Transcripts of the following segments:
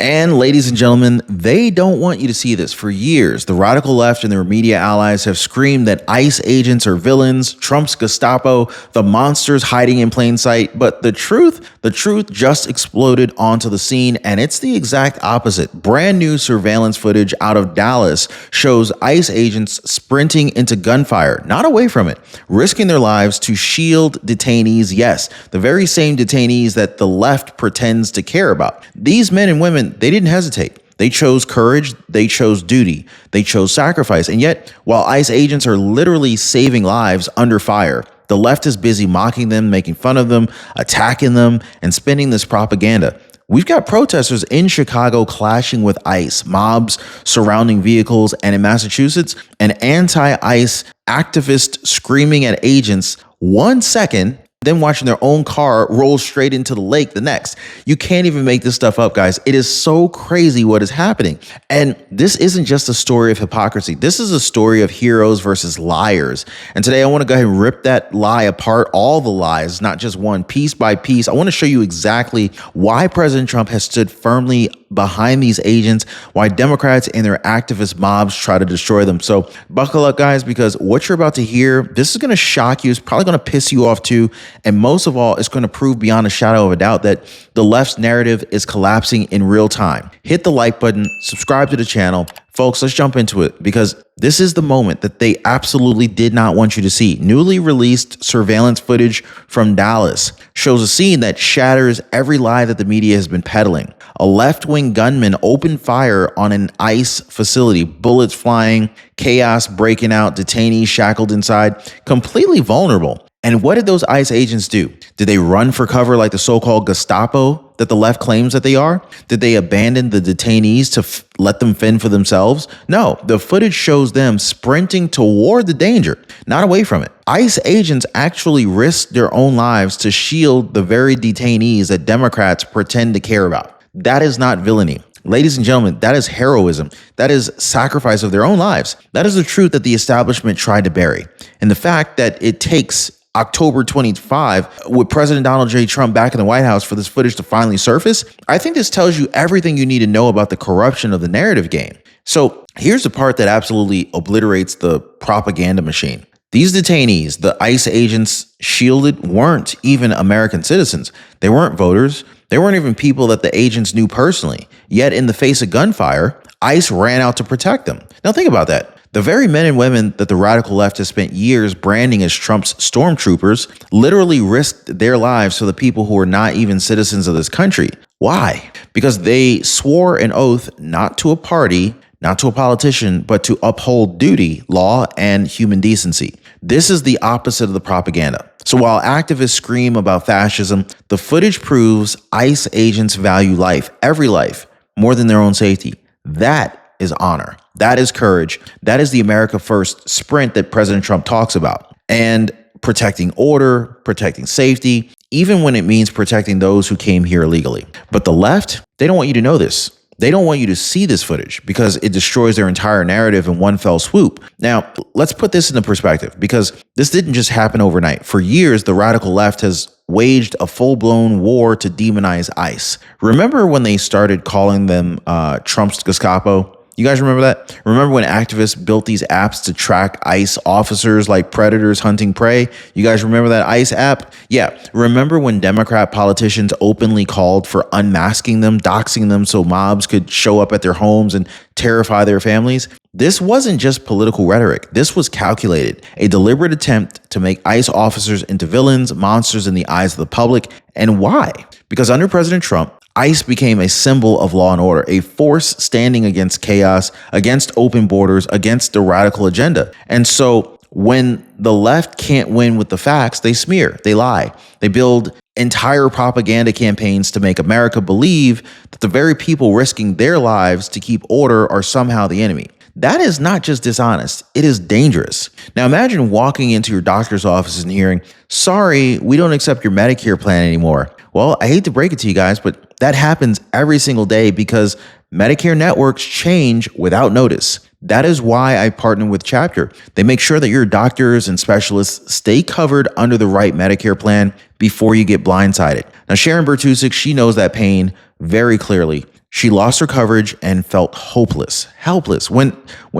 And ladies and gentlemen, they don't want you to see this. For years, the radical left and their media allies have screamed that ICE agents are villains, Trump's Gestapo, the monsters hiding in plain sight. But the truth just exploded onto the scene, and it's the exact opposite. Brand new surveillance footage out of Dallas shows ICE agents sprinting into gunfire, not away from it, risking their lives to shield detainees. Yes, the very same detainees that the left pretends to care about. These men and women, they didn't hesitate. They chose courage, they chose duty, they chose sacrifice. And yet, while ICE agents are literally saving lives under fire, the left is busy mocking them, making fun of them, attacking them, and spinning this propaganda. We've got protesters in Chicago clashing with ICE, mobs surrounding vehicles, and in Massachusetts, an anti-ICE activist screaming at agents 1 second, then watching their own car roll straight into the lake the next. You can't even make this stuff up, guys. It is so crazy what is happening. And this isn't just a story of hypocrisy. This is a story of heroes versus liars. And today I want to go ahead and rip that lie apart, all the lies, not just one, piece by piece. I want to show you exactly why President Trump has stood firmly behind these agents, why Democrats and their activist mobs try to destroy them. So buckle up, guys, because what you're about to hear, this is going to shock you. It's probably going to piss you off too. And most of all, it's going to prove beyond a shadow of a doubt that the left's narrative is collapsing in real time. Hit the like button, subscribe to the channel. Folks, let's jump into it because this is the moment that they absolutely did not want you to see. Newly released surveillance footage from Dallas shows a scene that shatters every lie that the media has been peddling. A left-wing gunman opened fire on an ICE facility, bullets flying, chaos breaking out, detainees shackled inside, completely vulnerable. And what did those ICE agents do? Did they run for cover like the so-called Gestapo that the left claims that they are? Did they abandon the detainees to let them fend for themselves? No, the footage shows them sprinting toward the danger, not away from it. ICE agents actually risked their own lives to shield the very detainees that Democrats pretend to care about. That is not villainy. Ladies and gentlemen, that is heroism. That is sacrifice of their own lives. That is the truth that the establishment tried to bury. And the fact that it takes October 25, with President Donald J. Trump back in the White House for this footage to finally surface, I think this tells you everything you need to know about the corruption of the narrative game. So here's the part that absolutely obliterates the propaganda machine. These detainees, the ICE agents shielded, weren't even American citizens. They weren't voters. They weren't even people that the agents knew personally. Yet in the face of gunfire, ICE ran out to protect them. Now think about that. The very men and women that the radical left has spent years branding as Trump's stormtroopers literally risked their lives for the people who are not even citizens of this country. Why? Because they swore an oath not to a party, not to a politician, but to uphold duty, law, and human decency. This is the opposite of the propaganda. So while activists scream about fascism, the footage proves ICE agents value life, every life, more than their own safety. That is honor. That is courage. That is the America First sprint that President Trump talks about. And protecting order, protecting safety, even when it means protecting those who came here illegally. But the left, they don't want you to know this. They don't want you to see this footage because it destroys their entire narrative in one fell swoop. Now, let's put this into perspective because this didn't just happen overnight. For years, the radical left has waged a full-blown war to demonize ICE. Remember when they started calling them Trump's Gestapo? You guys remember that? Remember when activists built these apps to track ICE officers like predators hunting prey? You guys remember that ICE app? Yeah. Remember when Democrat politicians openly called for unmasking them, doxing them so mobs could show up at their homes and terrify their families? This wasn't just political rhetoric. This was calculated, a deliberate attempt to make ICE officers into villains, monsters in the eyes of the public. And why? Because under President Trump, ICE became a symbol of law and order, a force standing against chaos, against open borders, against the radical agenda. And so when the left can't win with the facts, they smear, they lie, they build entire propaganda campaigns to make America believe that the very people risking their lives to keep order are somehow the enemy. That is not just dishonest, it is dangerous. Now imagine walking into your doctor's office and hearing, "Sorry, we don't accept your Medicare plan anymore." Well, I hate to break it to you guys, but that happens every single day because Medicare networks change without notice. That is why I partner with Chapter. They make sure that your doctors and specialists stay covered under the right Medicare plan before you get blindsided. Now, Sharon Bertusik, she knows that pain very clearly. She lost her coverage and felt hopeless, helpless. When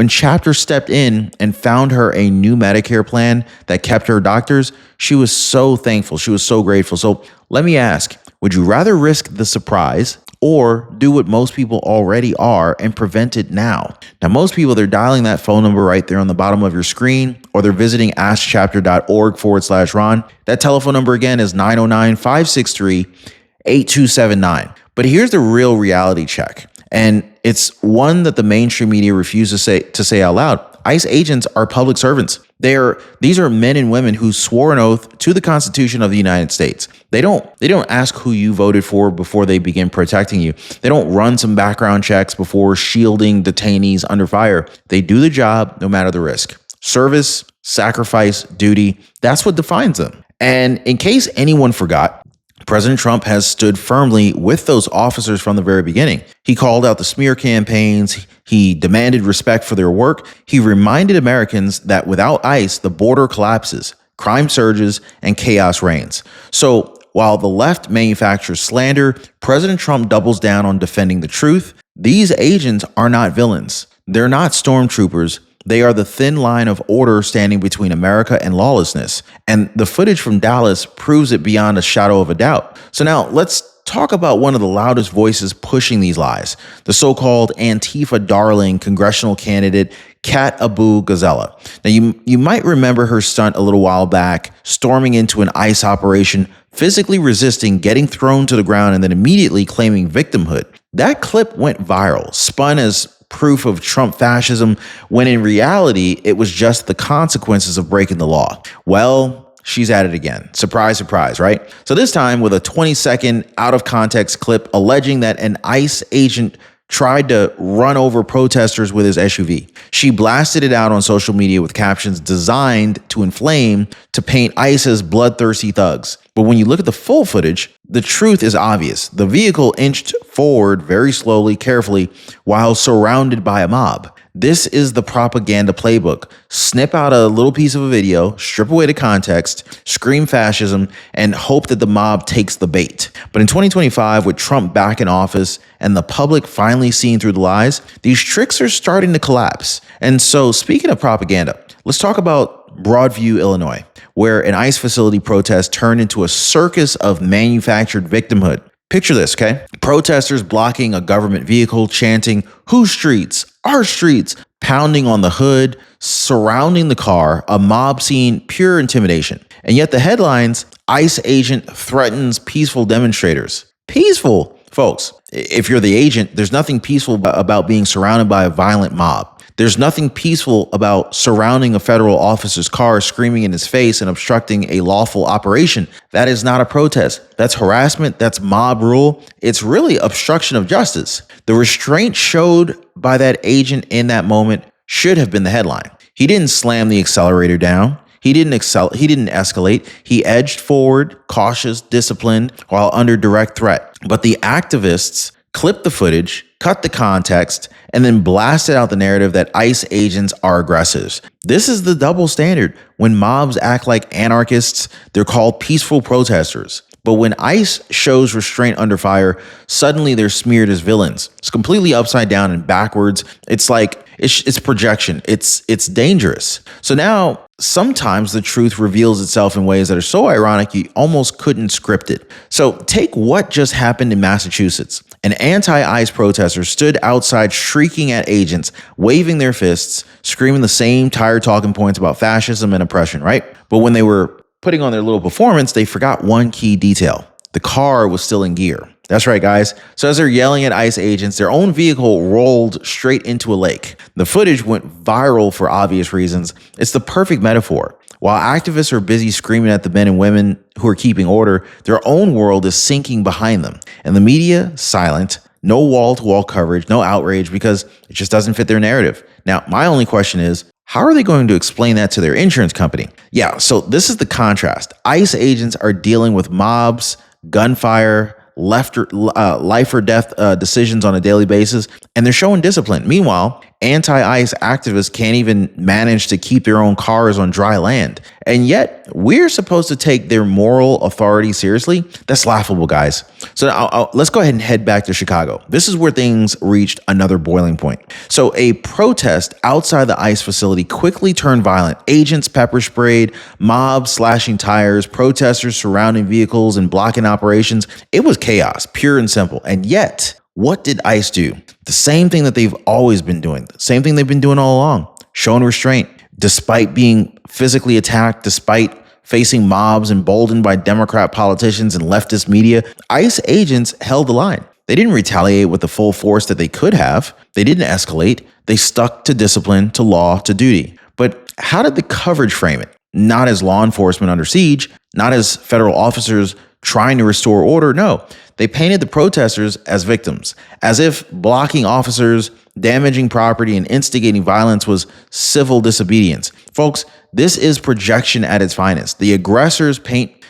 Chapter stepped in and found her a new Medicare plan that kept her doctors, she was so thankful. She was so grateful. So let me ask, would you rather risk the surprise or do what most people already are and prevent it now? Now, most people, they're dialing that phone number right there on the bottom of your screen, or they're visiting askchapter.org/Ron. That telephone number again is 909-563-8279. But here's the real reality check, and it's one that the mainstream media refuses to say out loud. ICE agents are public servants. These are men and women who swore an oath to the Constitution of the United States. They don't ask who you voted for before they begin protecting you. They don't run some background checks before shielding detainees under fire. They do the job no matter the risk. Service, sacrifice, duty, that's what defines them. And in case anyone forgot, President Trump has stood firmly with those officers from the very beginning. He called out the smear campaigns. He demanded respect for their work. He reminded Americans that without ICE, the border collapses, crime surges, and chaos reigns. So while the left manufactures slander, President Trump doubles down on defending the truth. These agents are not villains. They're not stormtroopers. They are the thin line of order standing between America and lawlessness. And the footage from Dallas proves it beyond a shadow of a doubt. So now let's talk about one of the loudest voices pushing these lies, the so-called Antifa darling congressional candidate, Kat Abu-Ghazaleh. Now, you might remember her stunt a little while back, storming into an ICE operation, physically resisting, getting thrown to the ground, and then immediately claiming victimhood. That clip went viral, spun as proof of Trump fascism, when in reality, it was just the consequences of breaking the law. Well, she's at it again. Surprise, surprise, right? So this time with a 20-second out of context clip alleging that an ICE agent tried to run over protesters with his SUV. She blasted it out on social media with captions designed to inflame, to paint ICE as bloodthirsty thugs. But when you look at the full footage, the truth is obvious. The vehicle inched forward very slowly, carefully, while surrounded by a mob. This is the propaganda playbook. Snip out a little piece of a video, strip away the context, scream fascism, and hope that the mob takes the bait. But in 2025, with Trump back in office and the public finally seeing through the lies, these tricks are starting to collapse. And so, speaking of propaganda, let's talk about Broadview, Illinois, where an ICE facility protest turned into a circus of manufactured victimhood. Picture this, okay? Protesters blocking a government vehicle, chanting, "Whose streets? Our streets," pounding on the hood, surrounding the car, a mob scene, pure intimidation. And yet the headlines, ICE agent threatens peaceful demonstrators. Peaceful, folks. If you're the agent, there's nothing peaceful about being surrounded by a violent mob. There's nothing peaceful about surrounding a federal officer's car, screaming in his face and obstructing a lawful operation. That is not a protest. That's harassment. That's mob rule. It's really obstruction of justice. The restraint showed by that agent in that moment should have been the headline. He didn't slam the accelerator down. He didn't escalate. He edged forward, cautious, disciplined, while under direct threat. But the activists clipped the footage, cut the context, and then blasted out the narrative that ICE agents are aggressives. This is the double standard. When mobs act like anarchists, they're called peaceful protesters. But when ICE shows restraint under fire, suddenly they're smeared as villains. It's completely upside down and backwards. It's like, it's projection. It's dangerous. So now, sometimes the truth reveals itself in ways that are so ironic you almost couldn't script it. So take what just happened in Massachusetts. An anti-ICE protester stood outside shrieking at agents, waving their fists, screaming the same tired talking points about fascism and oppression, right? But when they were putting on their little performance, they forgot one key detail. The car was still in gear. That's right, guys. So as they're yelling at ICE agents, their own vehicle rolled straight into a lake. The footage went viral for obvious reasons. It's the perfect metaphor. While activists are busy screaming at the men and women who are keeping order, their own world is sinking behind them. And the media, silent, no wall-to-wall coverage, no outrage, because it just doesn't fit their narrative. Now, my only question is, how are they going to explain that to their insurance company? Yeah, so this is the contrast. ICE agents are dealing with mobs, gunfire, life or death decisions on a daily basis, and they're showing discipline. Meanwhile, Anti-ICE activists can't even manage to keep their own cars on dry land. And yet, we're supposed to take their moral authority seriously? That's laughable, guys. So let's go ahead and head back to Chicago. This is where things reached another boiling point. So a protest outside the ICE facility quickly turned violent. Agents pepper sprayed, mobs slashing tires, protesters surrounding vehicles and blocking operations. It was chaos, pure and simple. And yet, what did ICE do? The same thing that they've always been doing, the same thing they've been doing all along, showing restraint. Despite being physically attacked, despite facing mobs emboldened by Democrat politicians and leftist media, ICE agents held the line. They didn't retaliate with the full force that they could have. They didn't escalate. They stuck to discipline, to law, to duty. But how did the coverage frame it? Not as law enforcement under siege, not as federal officers trying to restore order. No, they painted the protesters as victims, as if blocking officers, damaging property, and instigating violence was civil disobedience. Folks, this is projection at its finest. The aggressors get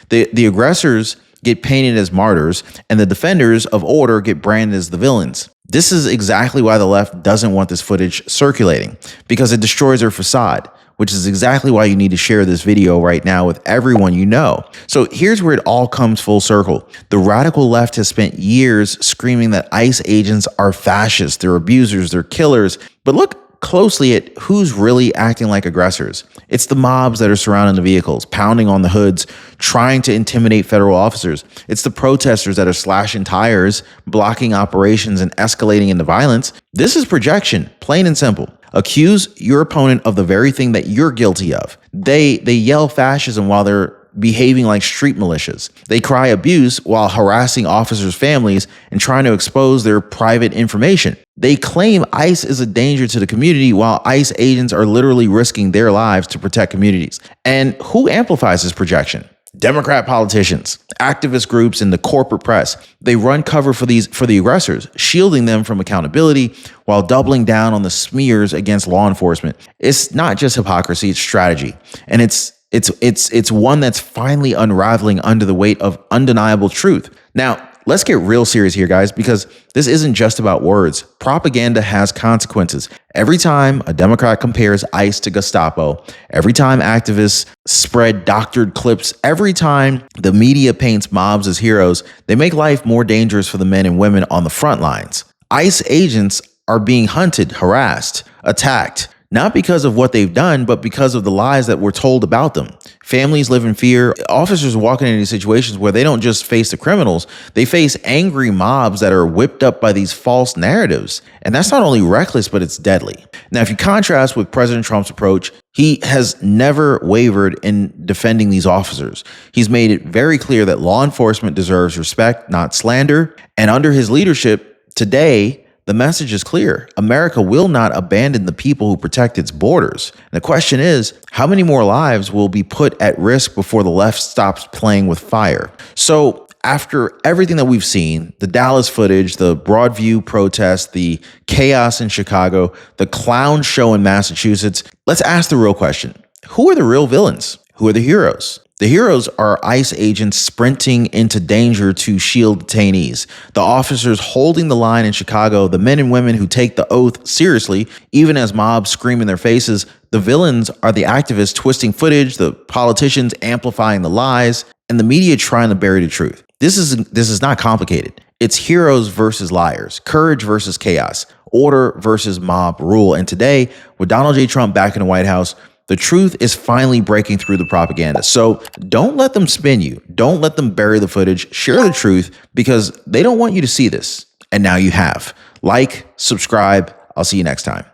painted as martyrs, and the defenders of order get branded as the villains. This is exactly why the left doesn't want this footage circulating, because it destroys their facade, which is exactly why you need to share this video right now with everyone you know. So here's where it all comes full circle. The radical left has spent years screaming that ICE agents are fascists, they're abusers, they're killers. But look closely at who's really acting like aggressors. It's the mobs that are surrounding the vehicles, pounding on the hoods, trying to intimidate federal officers. It's the protesters that are slashing tires, blocking operations, and escalating into violence. This is projection, plain and simple. Accuse your opponent of the very thing that you're guilty of. They yell fascism while they're behaving like street militias. They cry abuse while harassing officers' families and trying to expose their private information. They claim ICE is a danger to the community while ICE agents are literally risking their lives to protect communities. And who amplifies this projection? Democrat politicians, activist groups, and the corporate press. They run cover for the aggressors, shielding them from accountability while doubling down on the smears against law enforcement. It's not just hypocrisy, it's strategy. And it's one that's finally unraveling under the weight of undeniable truth. Now, let's get real serious here, guys, because this isn't just about words. Propaganda has consequences. Every time a Democrat compares ICE to Gestapo, every time activists spread doctored clips, every time the media paints mobs as heroes, they make life more dangerous for the men and women on the front lines. ICE agents are being hunted, harassed, attacked. Not because of what they've done, but because of the lies that were told about them. Families live in fear. Officers are walking into situations where they don't just face the criminals, they face angry mobs that are whipped up by these false narratives. And that's not only reckless, but it's deadly. Now, if you contrast with President Trump's approach, he has never wavered in defending these officers. He's made it very clear that law enforcement deserves respect, not slander. And under his leadership today, the message is clear. America will not abandon the people who protect its borders. And the question is, how many more lives will be put at risk before the left stops playing with fire? So after everything that we've seen, the Dallas footage, the Broadview protest, the chaos in Chicago, the clown show in Massachusetts, let's ask the real question. Who are the real villains? Who are the heroes? The heroes are ICE agents sprinting into danger to shield detainees, the officers holding the line in Chicago, the men and women who take the oath seriously, even as mobs scream in their faces. The villains are the activists twisting footage, the politicians amplifying the lies, and the media trying to bury the truth. This is not complicated. It's heroes versus liars, courage versus chaos, order versus mob rule. And today, with Donald J. Trump back in the White House, the truth is finally breaking through the propaganda. So don't let them spin you. Don't let them bury the footage. Share the truth because they don't want you to see this. And now you have. Like, subscribe. I'll see you next time.